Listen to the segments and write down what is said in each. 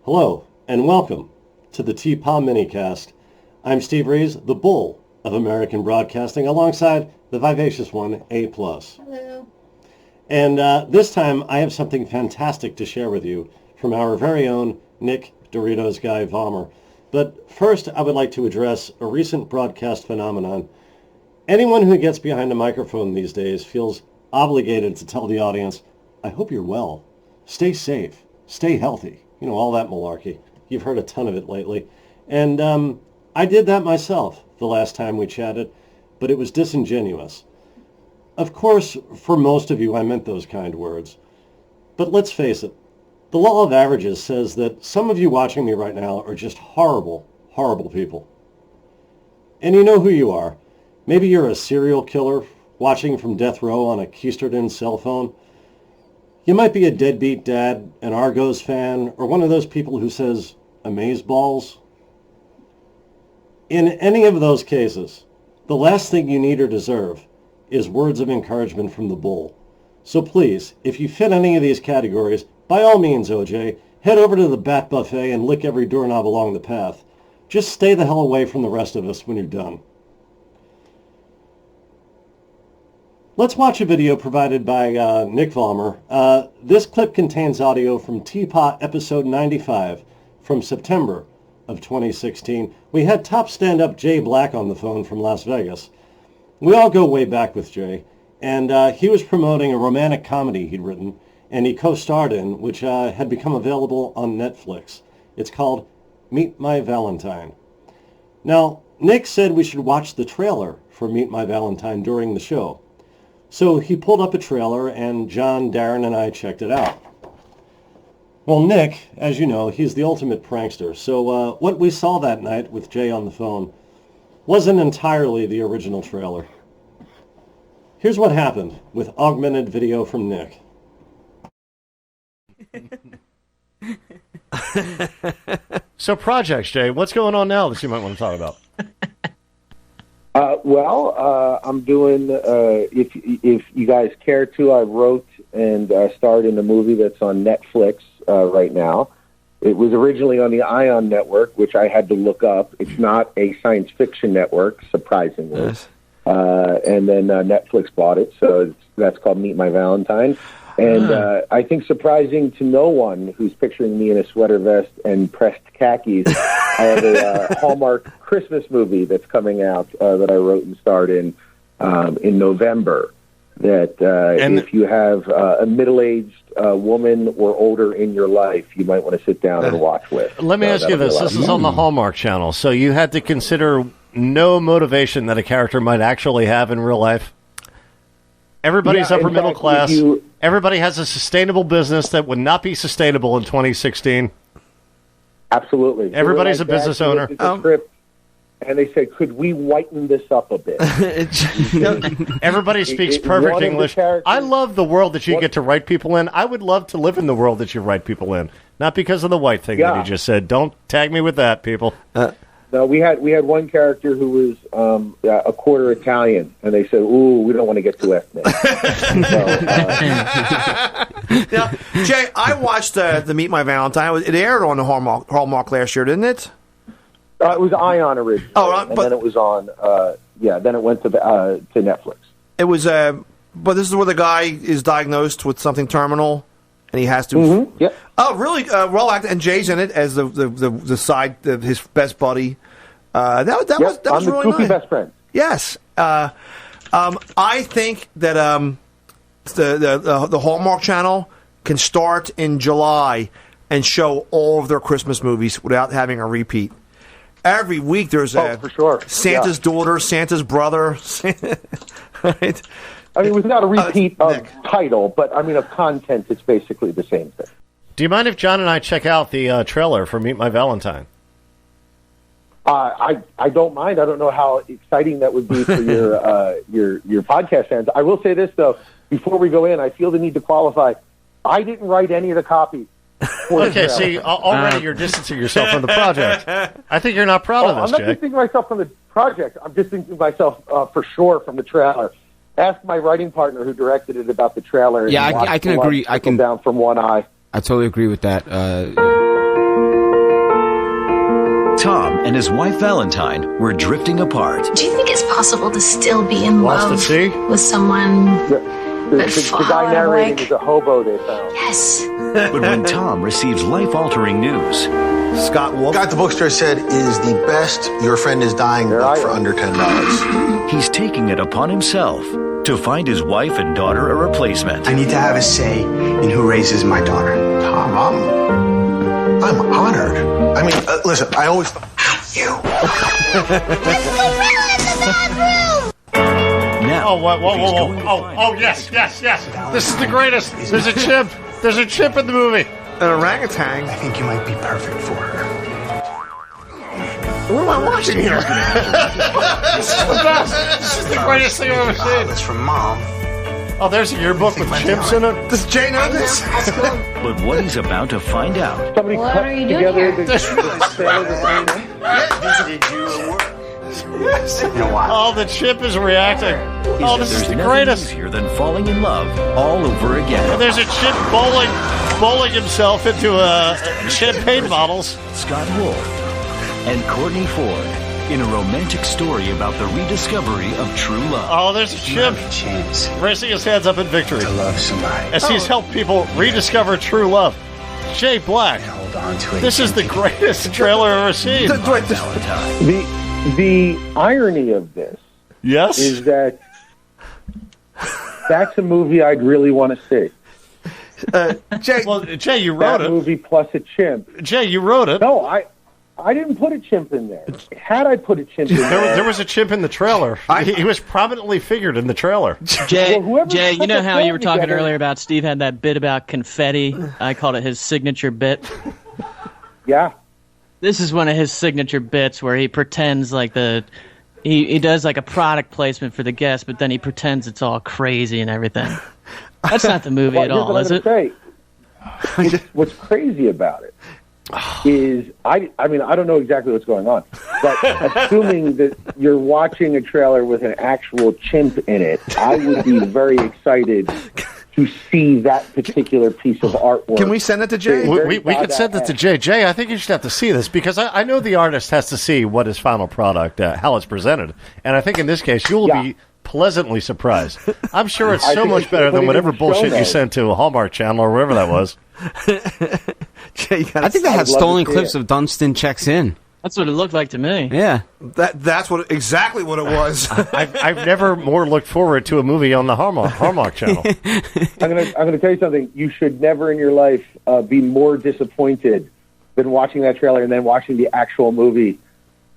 Hello, and welcome to the TPAH Minicast. I'm Steve Rees, the Bull of American Broadcasting, alongside the vivacious one, A+. Hello. And this time, I have something fantastic to share with you from our very own Nick Doritos Guy Vollmer. But first, I would like to address a recent broadcast phenomenon. Anyone who gets behind a microphone these days feels obligated to tell the audience, I hope you're well. Stay safe. Stay healthy. You know, all that malarkey. You've heard a ton of it lately. And I did that myself the last time we chatted, but it was disingenuous. Of course, for most of you, I meant those kind words. But let's face it, the law of averages says that some of you watching me right now are just horrible, horrible people. And you know who you are. Maybe you're a serial killer watching from death row on a keistered-in cell phone. You might be a deadbeat dad, an Argos fan, or one of those people who says, amazeballs. In any of those cases, the last thing you need or deserve is words of encouragement from the Bull. So please, if you fit any of these categories, by all means, OJ, head over to the Bat Buffet and lick every doorknob along the path. Just stay the hell away from the rest of us when you're done. Let's watch a video provided by Nick Vollmer. This clip contains audio from TPAH episode 95 from September of 2016. We had top stand-up Jay Black on the phone from Las Vegas. We all go way back with Jay, and he was promoting a romantic comedy he'd written, and he co-starred in, which had become available on Netflix. It's called Meet My Valentine. Now, Nick said we should watch the trailer for Meet My Valentine during the show. So he pulled up a trailer, and John, Darren, and I checked it out. Well, Nick, as you know, he's the ultimate prankster, so what we saw that night with Jay on the phone wasn't entirely the original trailer. Here's what happened with augmented video from Nick. So projects, Jay, what's going on now that you might want to talk about? I'm doing, if you guys care to, I wrote and starred in a movie that's on Netflix right now. It was originally on the Ion Network, which I had to look up. It's not a science fiction network, surprisingly. Yes. And then Netflix bought it, so that's called Meet My Valentine. And I think surprising to no one who's picturing me in a sweater vest and pressed khakis, I have a Hallmark Christmas movie that's coming out that I wrote and starred in November. That if you have a middle-aged woman or older in your life, you might want to sit down and watch with. Let me ask you this. This is on the Hallmark Channel, so you had to consider no motivation that a character might actually have in real life? Everybody's upper middle class. Everybody has a sustainable business that would not be sustainable in 2016. Absolutely. Everybody's a business owner. And they said, could we whiten this up a bit? Everybody speaks perfect English. I love the world that you get to write people in. I would love to live in the world that you write people in. Not because of the white thing that you just said. Don't tag me with that, people. No, we had one character who was a quarter Italian, and they said, "Ooh, we don't want to get too ethnic." Now, Jay, I watched the Meet My Valentine. It aired on the Hallmark last year, didn't it? It was Ion originally, and then it was on. Then it went to Netflix. It was, but this is where the guy is diagnosed with something terminal, and he has to. Mm-hmm. Yep. Oh, really? Well acted, and Jay's in it as the side his best buddy. That was really goofy nice. Best friend. Yes. I think that the Hallmark Channel can start in July and show all of their Christmas movies without having a repeat. Every week there's for sure. Santa's daughter, Santa's brother. Right? I mean, it was not a repeat of title, but I mean, of content, it's basically the same thing. Do you mind if John and I check out the trailer for Meet My Valentine? I don't mind. I don't know how exciting that would be for your podcast fans. I will say this though: before we go in, I feel the need to qualify. I didn't write any of the copies. Okay, see, already you're distancing yourself from the project. I think you're not proud of this, I'm not Jay. distancing myself from the project. I'm distancing myself for sure from the trailer. Ask my writing partner who directed it about the trailer. Yeah, I can agree. I can down from one eye. I totally agree with that. Tom and his wife Valentine were drifting apart. Do you think it's possible to still be in Lost love at sea? with someone but The fall guy out of narrating like? is a hobo they found. Yes. But when Tom receives life-altering news, Scott Wolf. Guy at the bookstore said is the best Your Friend is Dying book for under $10. he's taking it upon himself to find his wife and daughter a replacement. I need to have a say in who raises my daughter. Tom, I'm honored. I mean, listen, I always thought You. Now, Oh, yes. This is the greatest. There's a chimp. There's a chimp in the movie. An orangutan. I think you might be perfect for her. What am I watching here? This is the best. This is the greatest thing I've ever seen. That's from Mom. Oh, there's a yearbook with chimps in it. Does Jay know this? but what he's about to find out Somebody What cut are you doing together here? the sail of the plane. Visited you at work. In a while. Oh, the chimp is reacting. Oh, this is there's the nothing greatest. easier than falling in love all over again. There's a chimp bowling himself into champagne bottles. Scott Wolf and Courtney Ford in a romantic story about the rediscovery of true love. Oh, there's a chimp A chance raising his hands up in victory to love somebody. as he's helped people rediscover true love. Jay Black. Hold on to it. This is the greatest trailer I've ever seen. Valentine. The irony of this Yes? is that that's a movie I'd really want to see. Jay, Well, Jay, you wrote That it. movie plus a chimp. Jay, you wrote it. No, I didn't put a chimp in there. Had I put a chimp in There was a chimp in the trailer. He was prominently figured in the trailer. Jay, Well, whoever Jay, you put know the how you were film talking together- earlier about Steve had that bit about confetti? I called it his signature bit. Yeah. This is one of his signature bits where he pretends like he does like a product placement for the guest, but then he pretends it's all crazy and everything. That's not the movie Well, at here's all, what is I'm it? gonna say. What's crazy about it is I mean I don't know exactly what's going on, but assuming that you're watching a trailer with an actual chimp in it, I would be very excited to see that particular piece of artwork. can we send it to Jay? We could send it to Jay. Jay, I think you should have to see this because I know the artist has to see what his final product, how it's presented. And I think in this case, you will be pleasantly surprised. I'm sure it's I so think much it's better than putting it in whatever the show bullshit you notes. sent to a Hallmark Channel or wherever that was. Jay, you gotta I think they I had would love stolen to see clips it. of Dunstan Checks In. That's what it looked like to me. Yeah. That's exactly what it was. I've never more looked forward to a movie on the Hallmark Channel. I'm gonna tell you something. You should never in your life be more disappointed than watching that trailer and then watching the actual movie.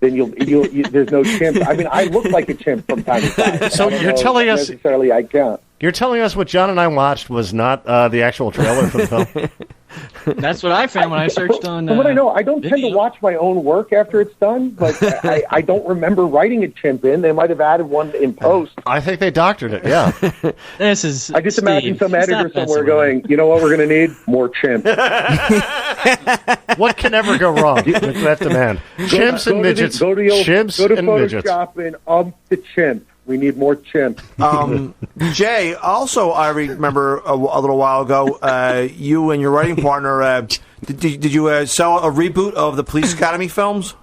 Then there's no chimp. I mean, I look like a chimp from time to time. So I don't you're know telling us- necessarily I count. You're telling us what John and I watched was not the actual trailer for the film? That's what I found when I searched on. From what I know, I don't tend to video. watch my own work after it's done, but I don't remember writing a chimp in. They might have added one in post. I think they doctored it, yeah. This is. I just Steve, imagine some stop editor messing somewhere with me. going, you know what we're going to need? More chimp. What can ever go wrong with that demand? Chimps and midgets. Go to Chimps and midgets. Photoshop and up the chimp. We need more chimp. Jay, also, I remember a little while ago, you and your writing partner, did you sell a reboot of the Police Academy films?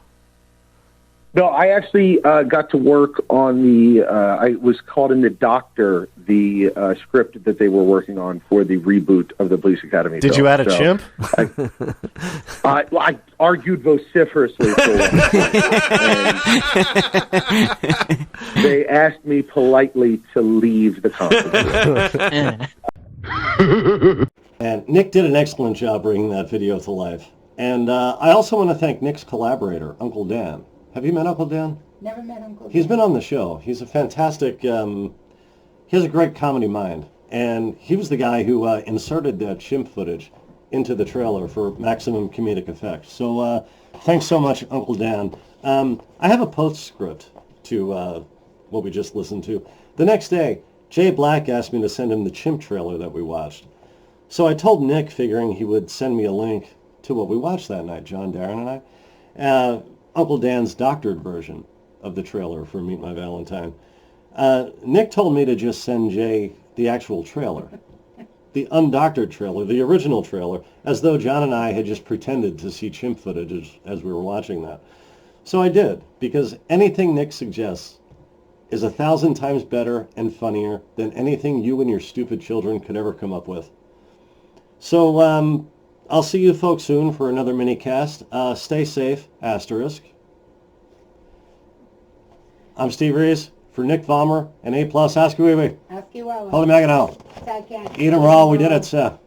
No, I actually got to work on the. I was called in the doctor, the script that they were working on for the reboot of the Police Academy. Did film. you add a So chimp? I argued vociferously for it. And they asked me politely to leave the company. And Nick did an excellent job bringing that video to life. And I also want to thank Nick's collaborator, Uncle Dan. Have you met Uncle Dan? Never met Uncle Dan. He's been on the show. He's a fantastic, he has a great comedy mind. And he was the guy who inserted that chimp footage into the trailer for maximum comedic effect. So thanks so much, Uncle Dan. I have a postscript to what we just listened to. The next day, Jay Black asked me to send him the chimp trailer that we watched. So I told Nick, figuring he would send me a link to what we watched that night, John, Darren, and I. Uncle Dan's doctored version of the trailer for Meet My Valentine. Nick told me to just send Jay the actual trailer, the undoctored trailer, the original trailer, as though John and I had just pretended to see chimp footage as we were watching that. So I did, because anything Nick suggests is 1,000 times better and funnier than anything you and your stupid children could ever come up with. So I'll see you folks soon for another Minicast. Stay safe, asterisk. I'm Steve Rees for Nick Vollmer and A+. Ask you, Ask you what. Holy Maganal. Eat 'em raw. We did it, sir.